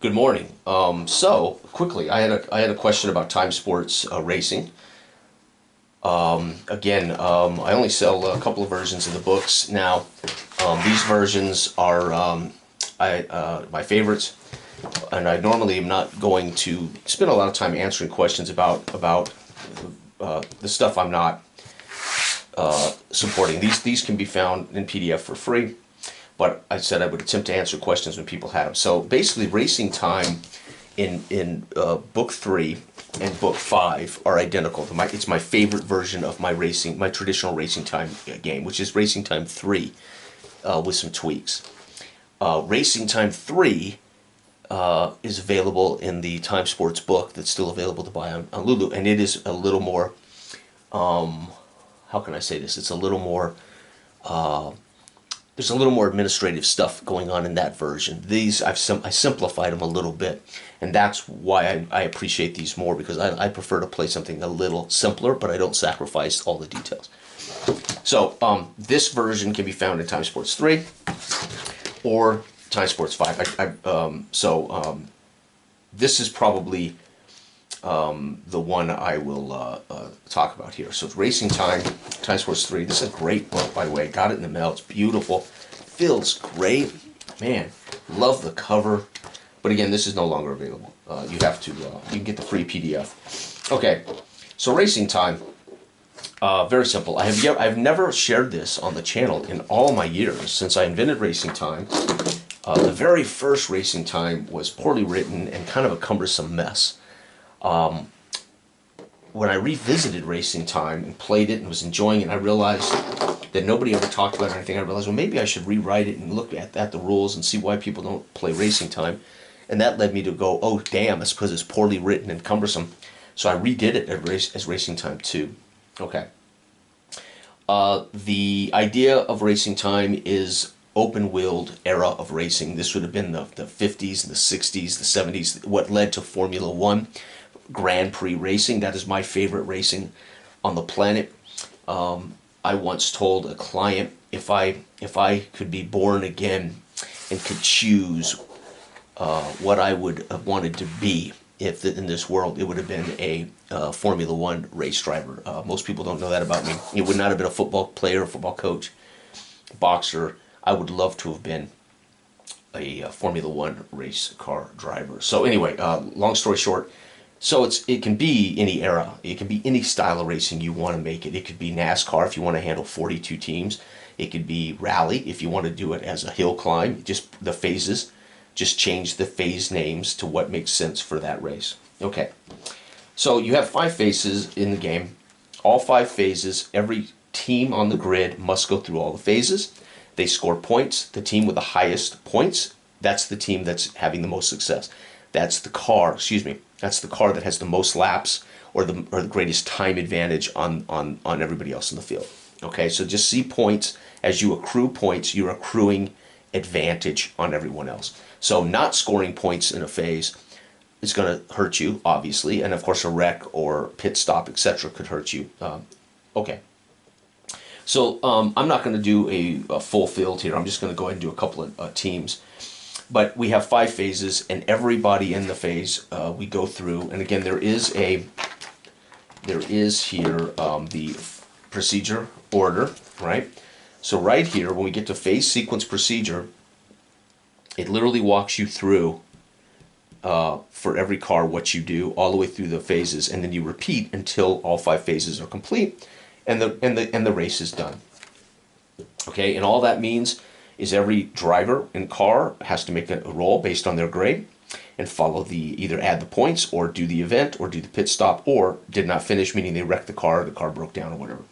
Good morning. So quickly, I had a question about time sports racing. I only sell a couple of versions of the books now. These versions are my favorites, and I normally am not going to spend a lot of time answering questions about the stuff I'm not supporting. These can be found in PDF for free, but I said I would attempt to answer questions when people have them. So basically, racing time in book 3 and book 5 are identical. It's my favorite version of my traditional racing time game, which is Racing Time 3 with some tweaks. Racing Time 3 is available in the Time Sports book that's still available to buy on Lulu, and it is a little more, how can I say this? It's a little more, there's a little more administrative stuff going on in that version. These, I simplified them a little bit, and that's why I appreciate these more, because I prefer to play something a little simpler, but I don't sacrifice all the details. So this version can be found in Time Sports 3 or Time Sports 5. This is probably the one I will talk about here. So it's Racing Time, Time Sports 3. This is a great book, by the way. Got it in the mail. It's beautiful. Feels great. Man, love the cover. But again, this is no longer available. You have to, you can get the free PDF. Okay, so Racing Time. Very simple. I've never shared this on the channel in all my years since I invented Racing Time. The very first Racing Time was poorly written and kind of a cumbersome mess. When I revisited Racing Time and played it and was enjoying it, I realized that nobody ever talked about it or anything. I realized, well, maybe I should rewrite it and look at the rules and see why people don't play Racing Time. And that led me to go, oh, damn, it's because it's poorly written and cumbersome. So I redid it as Racing Time 2. Okay. The idea of Racing Time is open-wheeled era of racing. This would have been the 50s, the 60s, the 70s, what led to Formula One, Grand Prix racing. That is my favorite racing on the planet. I once told a client, if I could be born again and could choose what I would have wanted to be if in this world, it would have been a Formula One race driver. Most people don't know that about me. It would not have been a football player, a football coach, boxer. I would love to have been a Formula One race car driver. So anyway, long story short, so it can be any era. It can be any style of racing you want to make it. It could be NASCAR if you want to handle 42 teams. It could be rally if you want to do it as a hill climb. Just the phases. Just change the phase names to what makes sense for that race. Okay. So you have 5 phases in the game. All 5 phases, every team on the grid must go through all the phases. They score points. The team with the highest points, that's the team that's having the most success. That's the car, that's the car that has the most laps or the greatest time advantage on everybody else in the field. Okay, so just see points. As you accrue points, you're accruing advantage on everyone else. So not scoring points in a phase is going to hurt you, obviously, and of course a wreck or pit stop, etc., could hurt you. Okay. So I'm not going to do a full field here. I'm just going to go ahead and do a couple of teams. But we have 5 phases, and everybody in the phase we go through. And again, there is here the procedure order, right? So right here, when we get to phase sequence procedure, it literally walks you through for every car what you do all the way through the phases, and then you repeat until all 5 phases are complete. And the race is done. Okay, and all that means is every driver and car has to make a roll based on their grade and follow either add the points or do the event or do the pit stop or did not finish, meaning they wrecked the car broke down or whatever.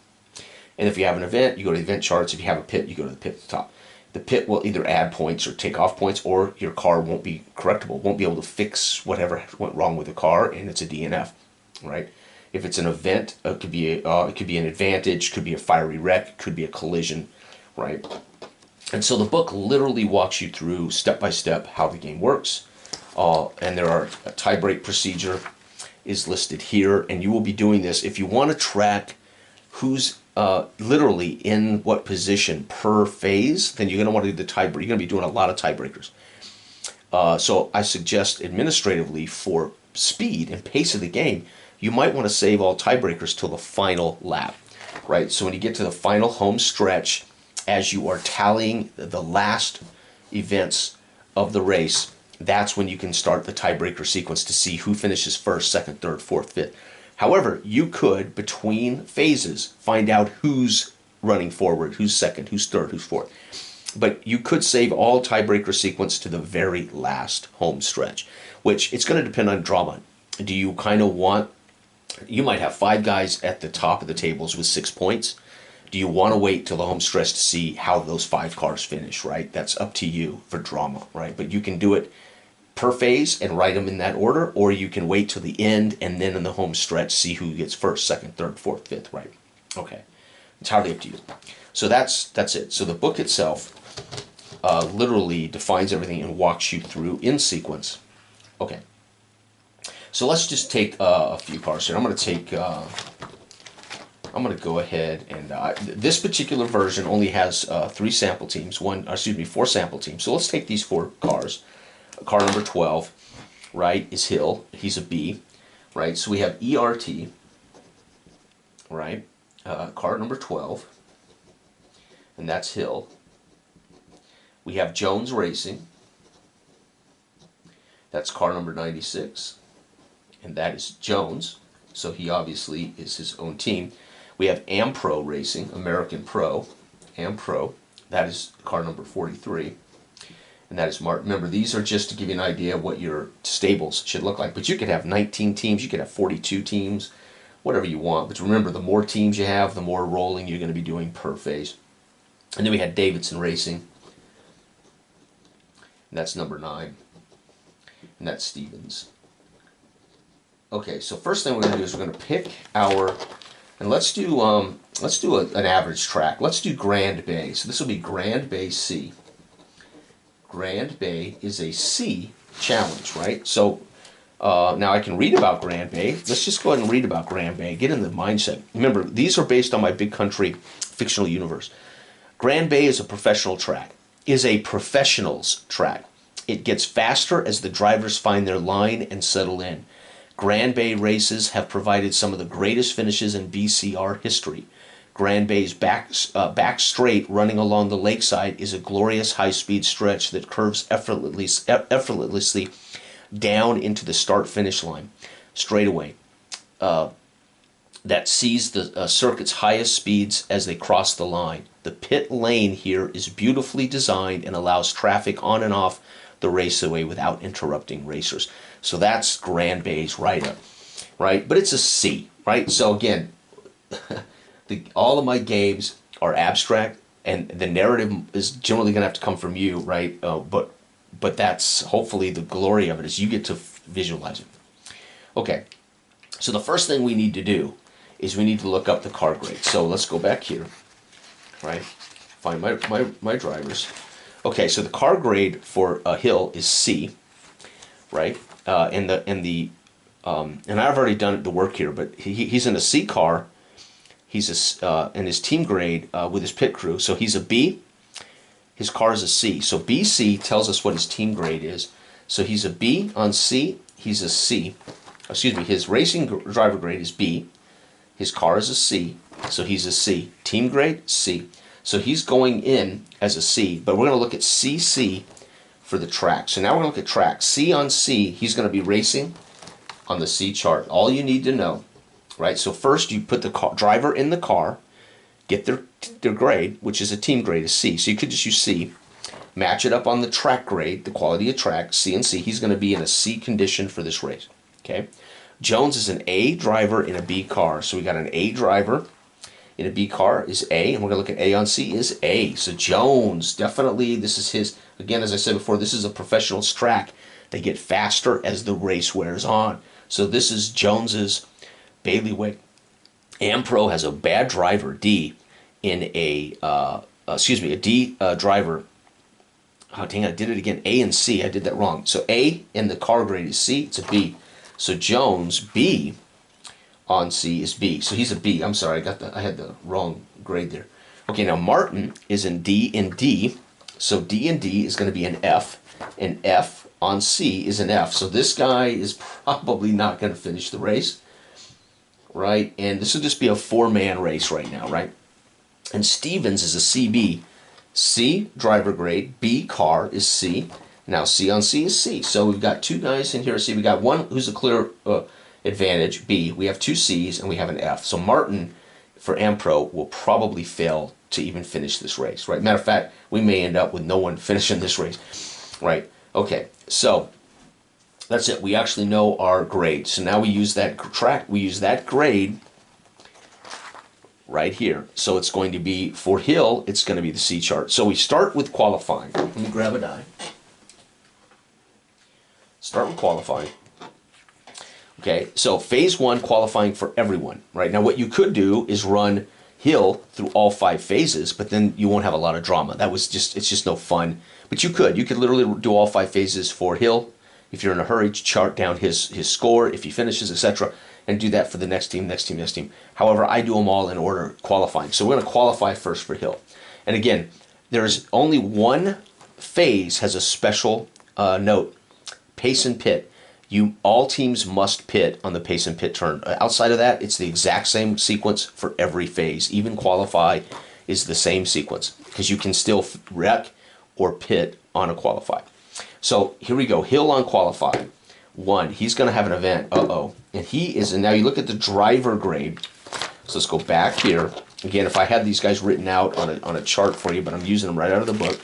And if you have an event, you go to the event charts. If you have a pit, you go to the pit stop. The pit will either add points or take off points, or your car won't be correctable, won't be able to fix whatever went wrong with the car, and it's a DNF, right? If it's an event, it could be an advantage, could be a fiery wreck, could be a collision, right? And so the book literally walks you through step by step how the game works. And there are a tie-break procedure is listed here, and you will be doing this if you want to track who's literally in what position per phase. Then you're going to want to do the tiebreak. You're going to be doing a lot of tiebreakers. So I suggest administratively for speed and pace of the game, you might want to save all tiebreakers till the final lap, right? So when you get to the final home stretch, as you are tallying the last events of the race, that's when you can start the tiebreaker sequence to see who finishes first, second, third, fourth, fifth. However, you could, between phases, find out who's running forward, who's second, who's third, who's fourth. But you could save all tiebreaker sequence to the very last home stretch, which it's going to depend on drama. Do you kind of want, you might have 5 guys at the top of the tables with 6 points. Do you want to wait till the home stretch to see how those 5 cars finish, right? That's up to you for drama, right? But you can do it per phase and write them in that order, or you can wait till the end and then in the home stretch see who gets first, second, third, fourth, fifth, right? Okay, it's hardly up to you. So that's it. So the book itself literally defines everything and walks you through in sequence. Okay, so let's just take a few cars here. I'm going to go ahead and this particular version only has 4 sample teams. So let's take these 4 cars. Car number 12, right, is Hill. He's a B, right? So we have ERT, right? Car number 12, and that's Hill. We have Jones Racing. That's car number 96, and that is Jones. So he obviously is his own team. We have Ampro Racing, American Pro, Ampro. That is car number 43. And that is Martin. Remember, these are just to give you an idea of what your stables should look like. But you could have 19 teams, you could have 42 teams, whatever you want. But remember, the more teams you have, the more rolling you're going to be doing per phase. And then we had Davidson Racing. And that's number 9. And that's Stevens. Okay, so first thing we're going to do is we're going to pick our, and let's do an average track. Let's do Grand Bay. So this will be Grand Bay C. Grand Bay is a C challenge, right? So now I can read about Grand Bay. Let's just go ahead and read about Grand Bay. Get in the mindset. Remember, these are based on my Big Country fictional universe. Grand Bay is a professional's track. It gets faster as the drivers find their line and settle in. Grand Bay races have provided some of the greatest finishes in BCR history. Grand Bay's back straight running along the lakeside is a glorious high-speed stretch that curves effortlessly down into the start-finish line straightaway. That sees the circuit's highest speeds as they cross the line. The pit lane here is beautifully designed and allows traffic on and off the raceway without interrupting racers. So that's Grand Bay's write-up, right? But it's a C, right? So again, all of my games are abstract, and the narrative is generally going to have to come from you, right? But that's hopefully the glory of it, is you get to visualize it. Okay, so the first thing we need to do is we need to look up the car grade. So let's go back here, right? Find my drivers. Okay, so the car grade for Hill is C, right? And I've already done the work here, but he's in a C car. He's in his team grade with his pit crew. So he's a B. His car is a C. So BC tells us what his team grade is. So he's a B on C. He's a C. Excuse me. His racing driver grade is B. His car is a C. So he's a C. Team grade, C. So he's going in as a C. But we're going to look at CC for the track. So now we're going to look at track. C on C, he's going to be racing on the C chart. All you need to know. Right, so first you put the driver in the car, get their grade, which is a team grade, is C. So you could just use C, match it up on the track grade, the quality of track, C and C. He's going to be in a C condition for this race. Okay, Jones is an A driver in a B car. So we got an A driver in a B car is A, and we're going to look at A on C is A. So Jones, definitely, this is his, again, as I said before, this is a professional's track. They get faster as the race wears on. So this is Jones's bailiwick. Ampro has a bad driver, D, in a D driver. Oh, dang, I did it again. A and C, I did that wrong. So A in the car grade is C, it's a B. So Jones, B on C is B. So he's a B. I'm sorry, I had the wrong grade there. Okay, now Martin is in D. So D and D is going to be an F. And F on C is an F. So this guy is probably not going to finish the race, right? And this will just be a four-man race right now, right? And Stevens is a CB. C, driver grade. B, car is C. Now C on C is C. So we've got two guys in here. See, we got one who's a clear advantage, B. We have two C's and we have an F. So Martin for Ampro will probably fail to even finish this race, right? Matter of fact, we may end up with no one finishing this race, right? Okay, so that's it. We actually know our grade. So now we use that track. We use that grade right here. So it's going to be, for Hill, it's going to be the C chart. So we start with qualifying. Let me grab a die. Start with qualifying. Okay, so phase one, qualifying for everyone, right? Now what you could do is run Hill through all 5 phases, but then you won't have a lot of drama. It's just no fun. But you could literally do all 5 phases for Hill. If you're in a hurry, chart down his score, if he finishes, etc., and do that for the next team, next team, next team. However, I do them all in order qualifying. So we're going to qualify first for Hill. And again, there's only one phase has a special note, pace and pit. All teams must pit on the pace and pit turn. Outside of that, it's the exact same sequence for every phase. Even qualify is the same sequence because you can still wreck or pit on a qualify. So here we go. Hill on qualify. 1. He's going to have an event. And he is, and now you look at the driver grade. So let's go back here. Again, if I had these guys written out on a chart for you, but I'm using them right out of the book.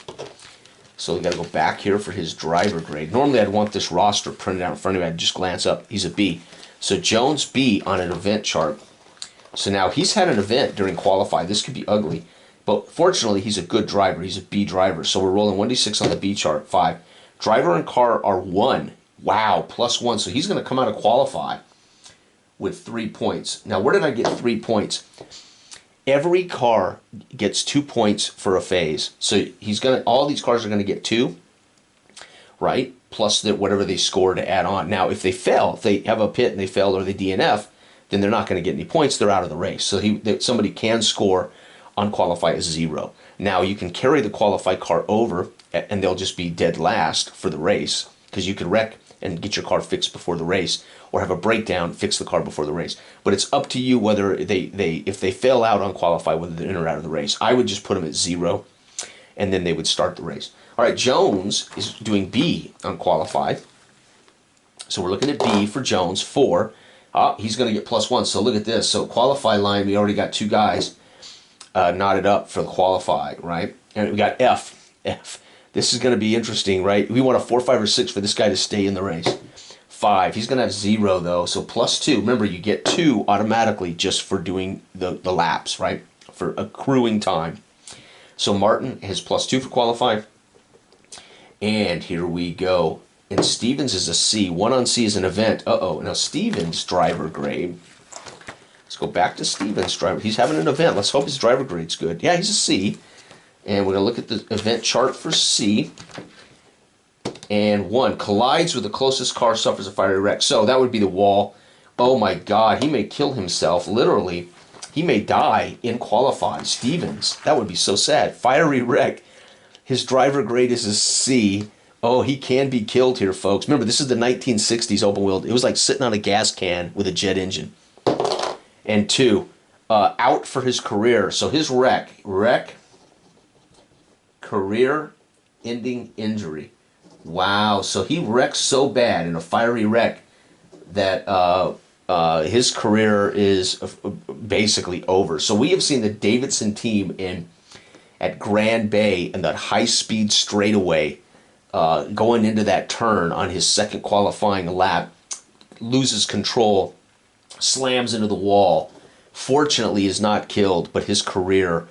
So we got to go back here for his driver grade. Normally I'd want this roster printed out in front of me. I'd just glance up. He's a B. So Jones B on an event chart. So now he's had an event during qualify. This could be ugly. But fortunately, he's a good driver. He's a B driver. So we're rolling 1d6 on the B chart, 5. Driver and car are 1. Wow, +1. So he's going to come out of qualify with 3 points. Now, where did I get 3 points? Every car gets 2 points for a phase. So all these cars are going to get 2, right? Plus whatever they score to add on. Now, if they fail, if they have a pit and they fail or they DNF, then they're not going to get any points. They're out of the race. So somebody can score on qualify as 0. Now, you can carry the qualified car over and they'll just be dead last for the race because you could wreck and get your car fixed before the race, or have a breakdown, fix the car before the race. But it's up to you whether if they fail out on qualify, whether they're in or out of the race. I would just put them at 0, and then they would start the race. All right, Jones is doing B on qualify. So we're looking at B for Jones, 4. He's going to get +1. So look at this. So qualify line, we already got 2 guys knotted up for the qualify, right? And we got F. This is going to be interesting, right? We want a 4, 5, or 6 for this guy to stay in the race. 5. He's going to have 0, though, so +2. Remember, you get 2 automatically just for doing the laps, right? For accruing time. So Martin has +2 for qualifying. And here we go. And Stevens is a C. 1 on C is an event. Now Stevens' driver grade. Let's go back to Stevens' driver. He's having an event. Let's hope his driver grade's good. Yeah, he's a C. And we're going to look at the event chart for C. And 1, collides with the closest car, suffers a fiery wreck. So that would be the wall. Oh my God, he may kill himself. Literally, he may die in qualify. Stevens, that would be so sad. Fiery wreck. His driver grade is a C. Oh, he can be killed here, folks. Remember, this is the 1960s open wheel. It was like sitting on a gas can with a jet engine. And 2, out for his career. So his wreck, career-ending injury. Wow, so he wrecked so bad in a fiery wreck that his career is basically over. So we have seen the Davidson team at Grand Bay and that high-speed straightaway going into that turn on his second qualifying lap, loses control, slams into the wall. Fortunately, is not killed, but his career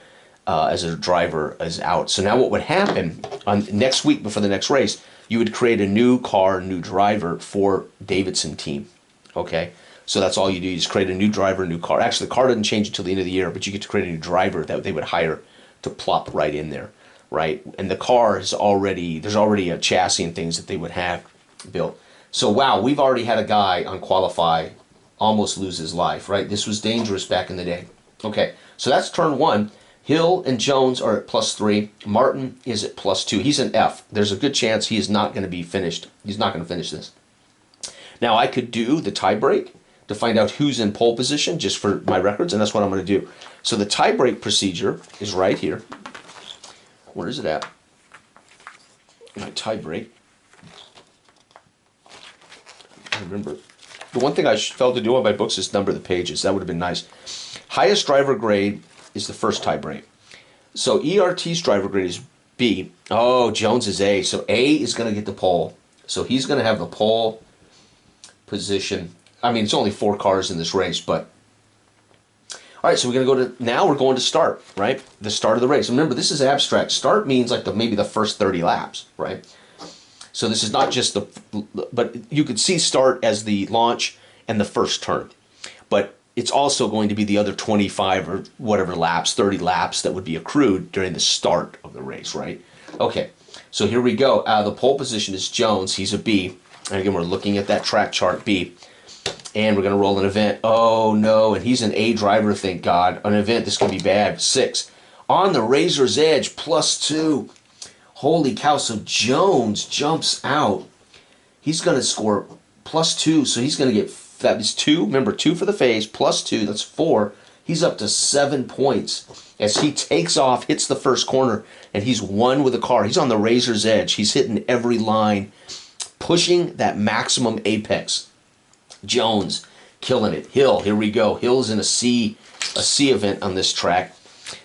as a driver is out. So now what would happen on next week before the next race, you would create a new car, new driver for Davidson team. Okay? So that's all you do. You just create a new driver, new car. Actually, the car doesn't change until the end of the year, but you get to create a new driver that they would hire to plop right in there, right? And the car is there's already a chassis and things that they would have built. So wow, we've already had a guy on qualify almost lose his life, right? This was dangerous back in the day. Okay, so that's turn 1. Hill and Jones are at +3. Martin is at +2. He's an F. There's a good chance he is not going to be finished. He's not going to finish this. Now, I could do the tie break to find out who's in pole position just for my records, and that's what I'm going to do. So the tie break procedure is right here. Where is it at? My tie break. I remember. The one thing I failed to do on my books is number the pages. That would have been nice. Highest driver grade is the first tie break. So ERT's driver grade is B. Oh, Jones is A. So A is going to get the pole. So he's going to have the pole position. I mean, it's only 4 cars in this race, but... All right, so we're going to go to... Now we're going to start, right? The start of the race. Remember, this is abstract. Start means like maybe the first 30 laps, right? So this is not just the... But you could see start as the launch and the first turn. But it's also going to be the other 25 or whatever laps, 30 laps that would be accrued during the start of the race, right? Okay, so here we go. The pole position is Jones. He's a B. And again, we're looking at that track chart, B. And we're going to roll an event. Oh, no, and he's an A driver, thank God. An event, this could be bad. 6. On the razor's edge, +2. Holy cow, so Jones jumps out. He's going to score +2, so he's going to get... That is 2. Remember, 2 for the phase, +2. That's 4. He's up to 7 points as he takes off, hits the first corner, and he's won with a car. He's on the razor's edge. He's hitting every line, pushing that maximum apex. Jones, killing it. Hill, here we go. Hill's in a C event on this track.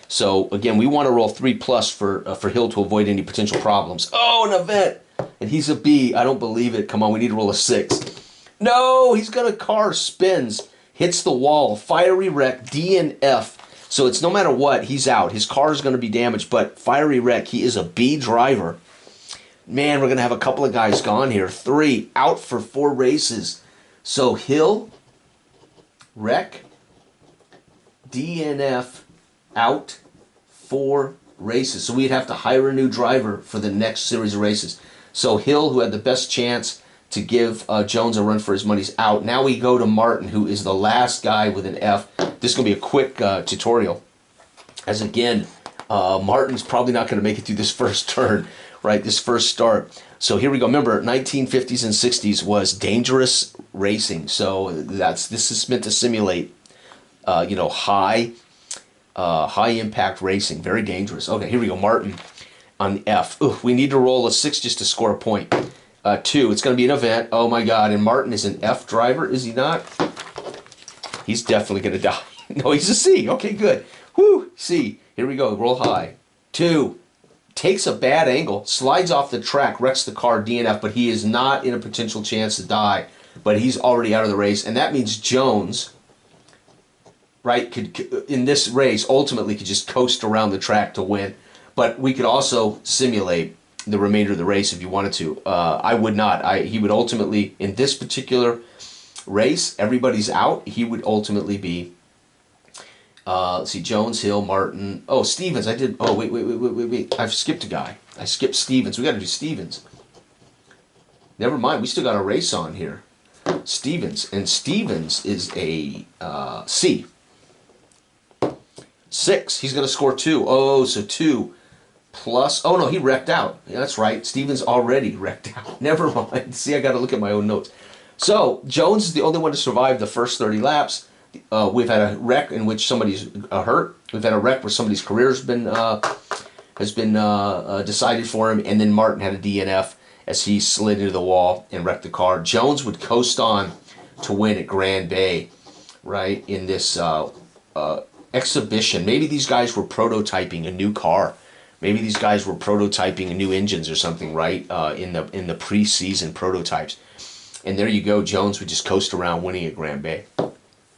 So, again, we want to roll 3+ for Hill to avoid any potential problems. Oh, an event! And he's a B. I don't believe it. Come on, we need to roll a 6. No, he's got a car, spins, hits the wall, fiery wreck, D and F. So it's no matter what, he's out. His car is going to be damaged, but fiery wreck, he is a B driver. Man, we're going to have a couple of guys gone here. 3, out for 4 races. So Hill, wreck, DNF, out 4 races. So we'd have to hire a new driver for the next series of races. So Hill, who had the best chance to give Jones a run for his money, is out. Now we go to Martin, who is the last guy with an F. This is going to be a quick tutorial. As again, Martin's probably not going to make it through this first turn, right? This first start. So here we go. Remember, 1950s and 60s was dangerous racing. So this is meant to simulate, high impact racing. Very dangerous. Okay, here we go. Martin on the F. Ooh, we need to roll a 6 just to score a point. 2. It's going to be an event. Oh my God! And Martin is an F driver, is he not? He's definitely going to die. No, he's a C. Okay, good. Whoo! C. Here we go. Roll high. 2. Takes a bad angle, slides off the track, wrecks the car, DNF, but he is not in a potential chance to die. But he's already out of the race, and that means Jones, right, could in this race ultimately could just coast around the track to win. But we could also simulate the remainder of the race if you wanted to. I would not. He would ultimately, in this particular race, everybody's out. He would ultimately be. Let's see, Jones, Hill, Martin. Oh, Stevens. I did. Oh, wait. I've skipped a guy. I skipped Stevens. We got to do Stevens. Never mind. We still got a race on here. Stevens. And Stevens is a C. 6. He's going to score 2. Oh, so 2 plus. Oh, no, he wrecked out. Yeah, that's right. Stevens already wrecked out. Never mind. See, I got to look at my own notes. So Jones is the only one to survive the first 30 laps. We've had a wreck in which somebody's hurt. We've had a wreck where somebody's career has been decided for him, and then Martin had a DNF as he slid into the wall and wrecked the car. Jones would coast on to win at Grand Bay, right, in this exhibition. Maybe these guys were prototyping a new car. Maybe these guys were prototyping new engines or something, right, in the pre-season prototypes. And there you go. Jones would just coast around winning at Grand Bay.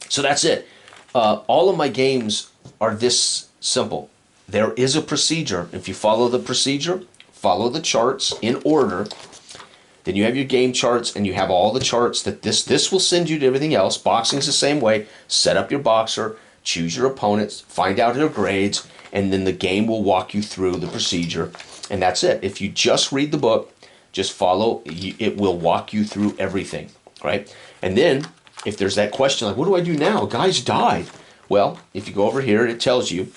So that's it. All of my games are this simple. There is a procedure. If you follow the procedure, follow the charts in order, then you have your game charts and you have all the charts that this will send you to everything else. Boxing's the same way. Set up your boxer, choose your opponents, find out their grades, and then the game will walk you through the procedure. And that's it. If you just read the book, just follow, it will walk you through everything, right? And then if there's that question like, what do I do now? Guys died. Well, if you go over here, it tells you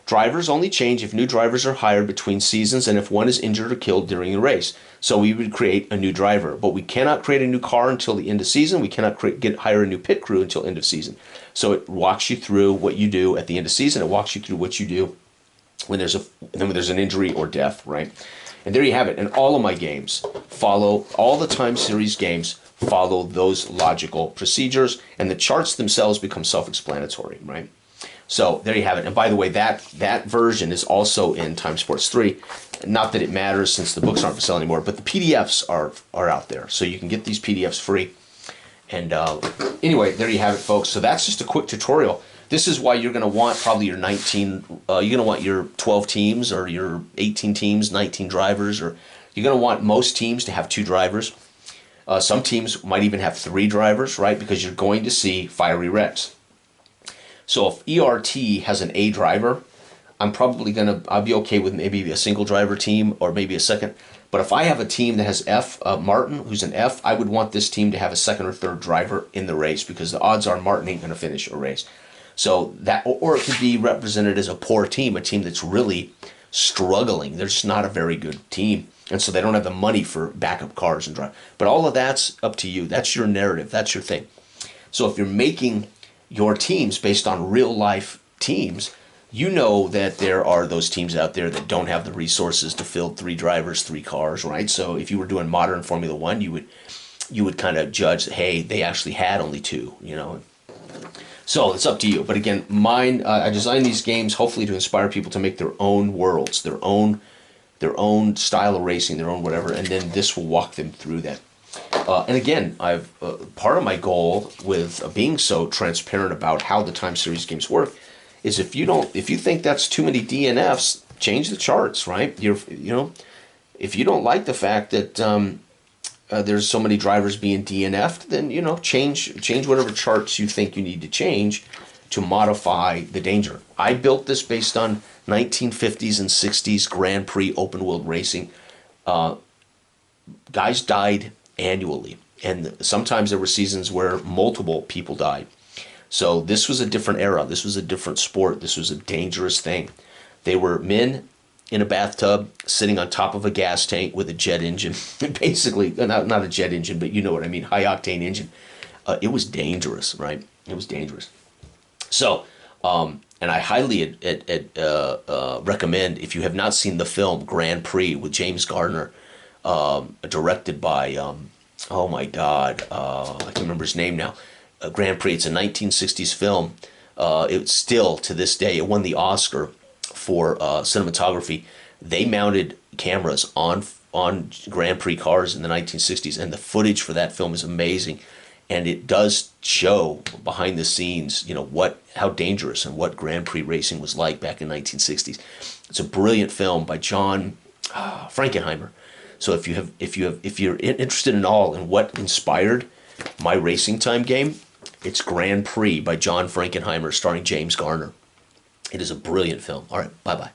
Drivers only change if new drivers are hired between seasons and if one is injured or killed during the race. So we would create a new driver, but we cannot create a new car until the end of season. We cannot hire a new pit crew until end of season. So it walks you through what you do at the end of season. It walks you through what you do when there's an injury or death, right? And there you have it. And all of my games follow, all the time series games follow those logical procedures, and the charts themselves become self-explanatory, right? So there you have it. And by the way, that version is also in Time Sports 3. Not that it matters since the books aren't for sale anymore, but the PDFs are out there. So you can get these PDFs free. And anyway, there you have it, folks. So that's just a quick tutorial. This is why you're going to want probably your 19, you're going to want your 12 teams or your 18 teams, 19 drivers, or you're going to want most teams to have 2 drivers. Some teams might even have 3 drivers, right? Because you're going to see fiery wrecks. So if ERT has an A driver, I'll be okay with maybe a single driver team or maybe a second. But if I have a team that has F, Martin, who's an F, I would want this team to have a second or third driver in the race because the odds are Martin ain't going to finish a race. So that, or it could be represented as a poor team, a team that's really struggling. They're just not a very good team. And so they don't have the money for backup cars and drive. But all of that's up to you. That's your narrative. That's your thing. So if you're making your teams based on real life teams, you know that there are those teams out there that don't have the resources to field 3 drivers, 3 cars, right? So if you were doing modern Formula One, you would kind of judge, hey, they actually had only 2, you know. So it's up to you. But again, I designed these games hopefully to inspire people to make their own worlds, their own style of racing, their own whatever, and then this will walk them through that. And again, part of my goal with being so transparent about how the time series games work is if you think that's too many DNFs, change the charts, right? If you don't like the fact that there's so many drivers being DNF'd, then change whatever charts you think you need to change to modify the danger. I built this based on 1950s and 60s Grand Prix open world racing. Guys died annually, and sometimes there were seasons where multiple people died. So this was a different era. This was a different sport. This was a dangerous thing. They were men in a bathtub sitting on top of a gas tank with a jet engine. Basically, not a jet engine, but you know what I mean, high octane engine. It was dangerous, right? It was dangerous. So, and I highly recommend, if you have not seen the film Grand Prix with James Garner, directed by, oh my God, I can't remember his name now. Grand Prix, it's a 1960s film. It's still, to this day, it won the Oscar for cinematography. They mounted cameras on Grand Prix cars in the 1960s, and the footage for that film is amazing. And it does show behind the scenes, how dangerous and what Grand Prix racing was like back in the 1960s. It's a brilliant film by John Frankenheimer. So if you're interested in what inspired my racing time game, it's Grand Prix by John Frankenheimer starring James Garner. It is a brilliant film. All right, bye-bye.